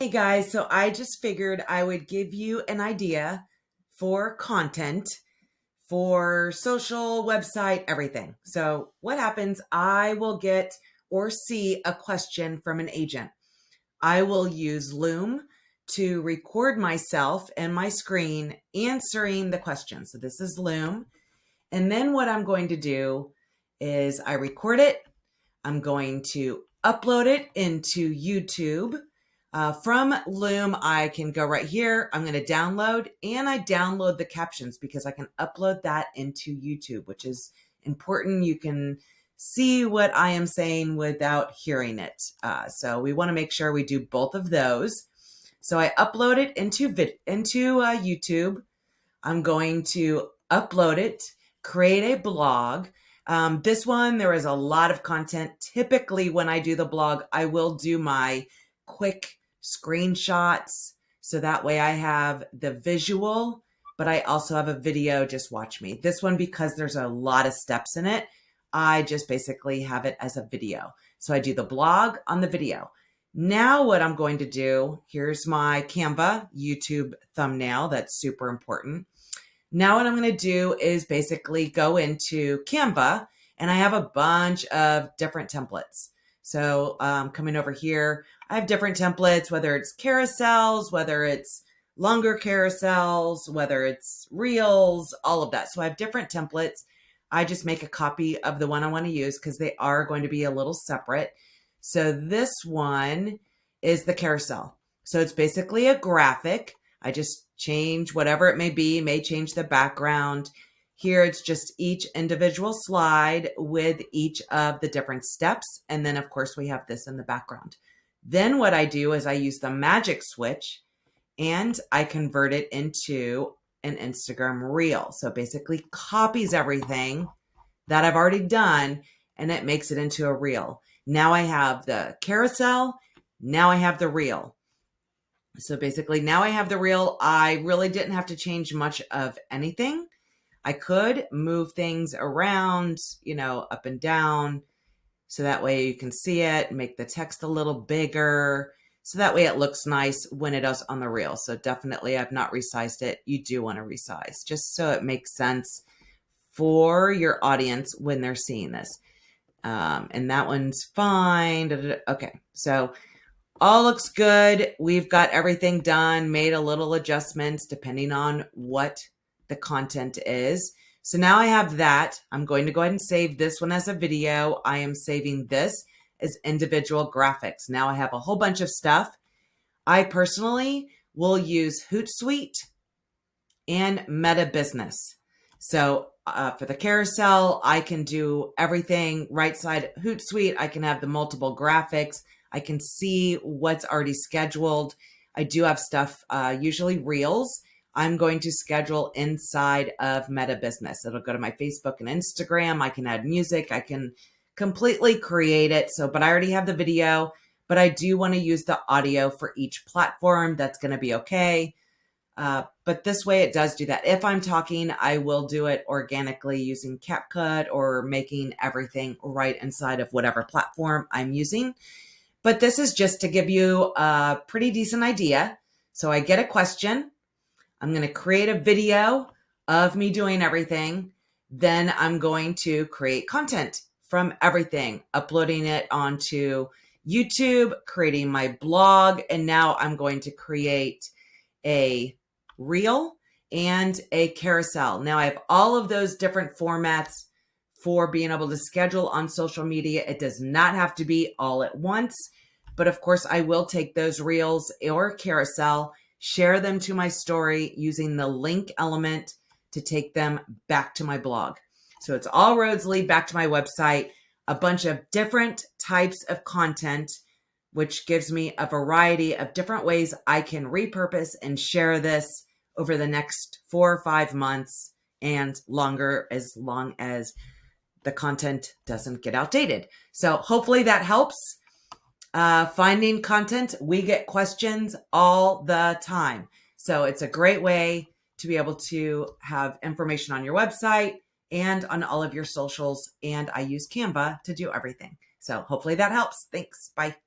Hey guys, so I just figured I would give you an idea for content for social, website, everything. So, what happens? I will get or see a question from an agent. I will use Loom to record myself and my screen answering the question. So, this is Loom. And then what I'm going to do is I record it. I'm going to upload it into YouTube. From Loom, I can go right here. I'm going to download, and I download the captions because I can upload that into YouTube, which is important. You can see what I am saying without hearing it. So we want to make sure we do both of those. So I upload it into YouTube. I'm going to upload it, create a blog. This one, there is a lot of content. Typically, when I do the blog, I will do my quick screenshots. So that way I have the visual, but I also have a video. Just watch me. This one, because there's a lot of steps in it, I just basically have it as a video. So I do the blog on the video. Now what I'm going to do, here's my Canva YouTube thumbnail. That's super important. Now what I'm going to do is basically go into Canva, and I have a bunch of different templates. So coming over here, I have different templates, whether it's carousels, whether it's longer carousels, whether it's reels, all of that. So I have different templates. I just make a copy of the one I want to use because they are going to be a little separate. So this one is the carousel. So it's basically a graphic. I just change whatever it may be, may change the background. Here it's just each individual slide with each of the different steps. And then of course we have this in the background. Then what I do is I use the magic switch and I convert it into an Instagram reel. So it basically copies everything that I've already done and it makes it into a reel. Now I have the carousel. Now I have the reel. So basically now I have the reel. I really didn't have to change much of anything. I could move things around, up and down. So that way you can see it, make the text a little bigger. So that way it looks nice when it is on the reel. So definitely I've not resized it. You do want to resize just so it makes sense for your audience when they're seeing this. And that one's fine. Okay. So all looks good. We've got everything done, made a little adjustments depending on what the content is. So now I have that. I'm going to go ahead and save this one as a video. I am saving this as individual graphics. Now I have a whole bunch of stuff. I personally will use Hootsuite and Meta Business. So for the carousel, I can do everything right side Hootsuite. I can have the multiple graphics. I can see what's already scheduled. I do have stuff, usually reels. I'm going to schedule inside of Meta Business. It'll go to my Facebook and Instagram. I can add music. I can completely create it. But I already have the video, but I do want to use the audio for each platform. That's going to be okay. But this way it does do that. If I'm talking, I will do it organically using CapCut or making everything right inside of whatever platform I'm using. But this is just to give you a pretty decent idea. So I get a question. I'm going to create a video of me doing everything. Then I'm going to create content from everything, uploading it onto YouTube, creating my blog. And now I'm going to create a reel and a carousel. Now I have all of those different formats for being able to schedule on social media. It does not have to be all at once, but of course I will take those reels or carousel, share them to my story using the link element to take them back to my blog. So it's all roads lead back to my website, a bunch of different types of content, which gives me a variety of different ways I can repurpose and share this over the next 4 or 5 months and longer, as long as the content doesn't get outdated. So hopefully that helps. Finding content, we get questions all the time. So it's a great way to be able to have information on your website and on all of your socials. And I use Canva to do everything. So hopefully that helps. Thanks. Bye.